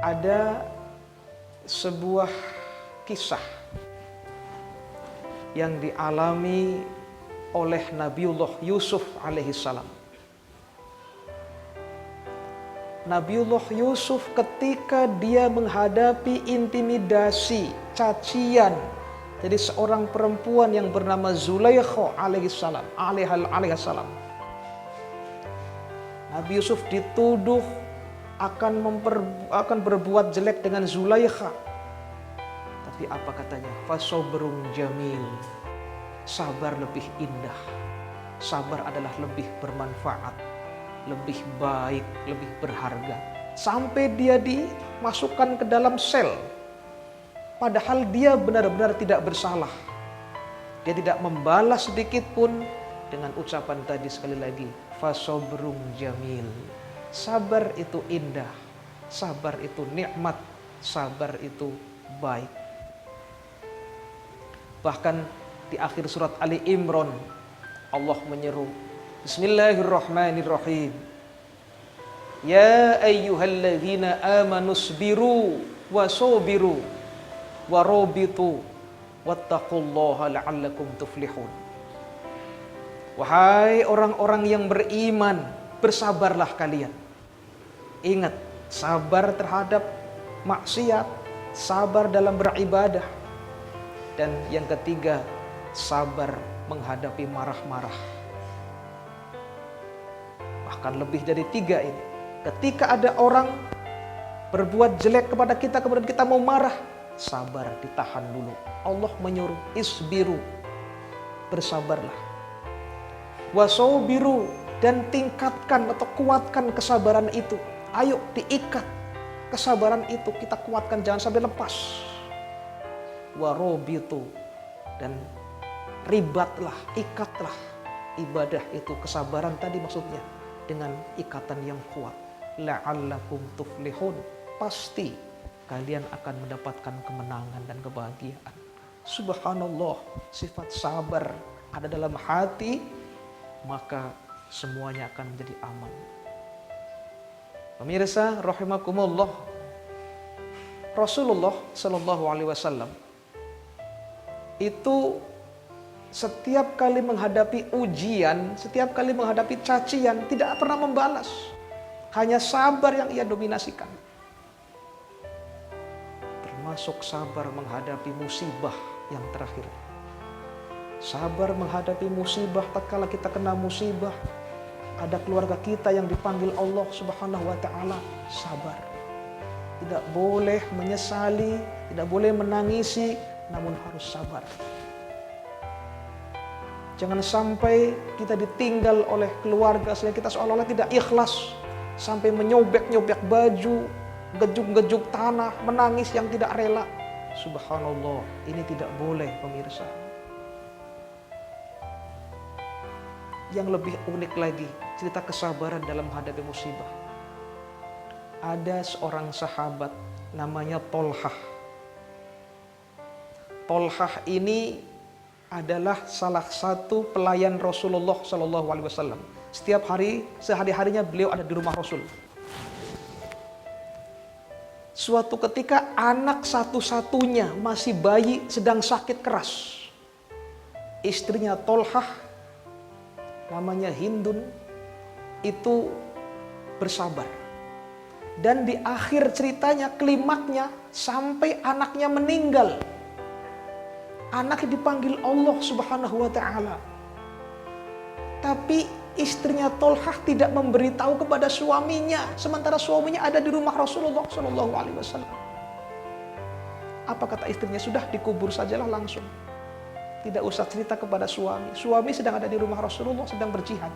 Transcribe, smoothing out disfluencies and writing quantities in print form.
ada sebuah kisah yang dialami oleh Nabiullah Yusuf alaihissalam. Nabiullah Yusuf ketika dia menghadapi intimidasi, cacian dari seorang perempuan yang bernama Zulaikha alaihissalam. Nabi Yusuf dituduh akan berbuat jelek dengan Zulaikha. Tapi apa katanya? Fasobrun jamil. Sabar lebih indah. Sabar adalah lebih bermanfaat, lebih baik, lebih berharga. Sampai dia dimasukkan ke dalam sel. Padahal dia benar-benar tidak bersalah. Dia tidak membalas sedikit pun dengan ucapan tadi sekali lagi. Fasobrun jamil. Sabar itu indah. Sabar itu nikmat. Sabar itu baik. Bahkan di akhir surat Ali Imran Allah menyeru, Bismillahirrahmanirrahim. Ya ayyuhalladzina amanu sabiru wasobiru warobitu wattaqullaha la'allakum tuflihun. Wahai orang-orang yang beriman, bersabarlah kalian. Ingat, sabar terhadap maksiat, sabar dalam beribadah. Dan yang ketiga, sabar menghadapi marah-marah. Bahkan lebih dari 3 ini. Ketika ada orang berbuat jelek kepada kita, kemudian kita mau marah, sabar, ditahan dulu. Allah menyuruh, isbiru, bersabarlah. Wasobiru, dan tingkatkan atau kuatkan kesabaran itu. Ayo diikat kesabaran itu, kita kuatkan, jangan sampai lepas. Warobitu, dan ribatlah, ikatlah ibadah itu, kesabaran tadi maksudnya, dengan ikatan yang kuat. La'allakum tuflihun, pasti kalian akan mendapatkan kemenangan dan kebahagiaan. Subhanallah, sifat sabar ada dalam hati, maka semuanya akan menjadi aman. Pemirsa rahimakumullah, Rasulullah Shallallahu Alaihi Wasallam itu setiap kali menghadapi ujian, setiap kali menghadapi cacian, tidak pernah membalas. Hanya sabar yang ia dominasikan. Termasuk sabar menghadapi musibah yang terakhir. Sabar menghadapi musibah, tatkala kita kena musibah, ada keluarga kita yang dipanggil Allah Subhanahu wa taala, sabar. Tidak boleh menyesali, tidak boleh menangisi, namun harus sabar. Jangan sampai kita ditinggal oleh keluarga sehingga kita seolah-olah tidak ikhlas, sampai menyobek-nyobek baju, gejuk-gejuk tanah, menangis yang tidak rela. Subhanallah, ini tidak boleh, pemirsa. Yang lebih unik lagi, cerita kesabaran dalam menghadapi musibah. Ada seorang sahabat namanya Tolhah. Tolhah ini adalah salah satu pelayan Rasulullah Shallallahu Alaihi Wasallam. Setiap hari, sehari-harinya beliau ada di rumah Rasul. Suatu ketika anak satu-satunya masih bayi sedang sakit keras. Istrinya Tolhah, namanya Hindun, itu bersabar. Dan di akhir ceritanya, klimaknya, sampai anaknya meninggal. Anaknya dipanggil Allah Subhanahu wa taala. Tapi istrinya Tolhah tidak memberitahu kepada suaminya, sementara suaminya ada di rumah Rasulullah Shallallahu Alaihi Wasallam. Apa kata istrinya? Sudah, dikubur sajalah langsung. Tidak usah cerita kepada suami. Suami sedang ada di rumah Rasulullah, sedang berjihad.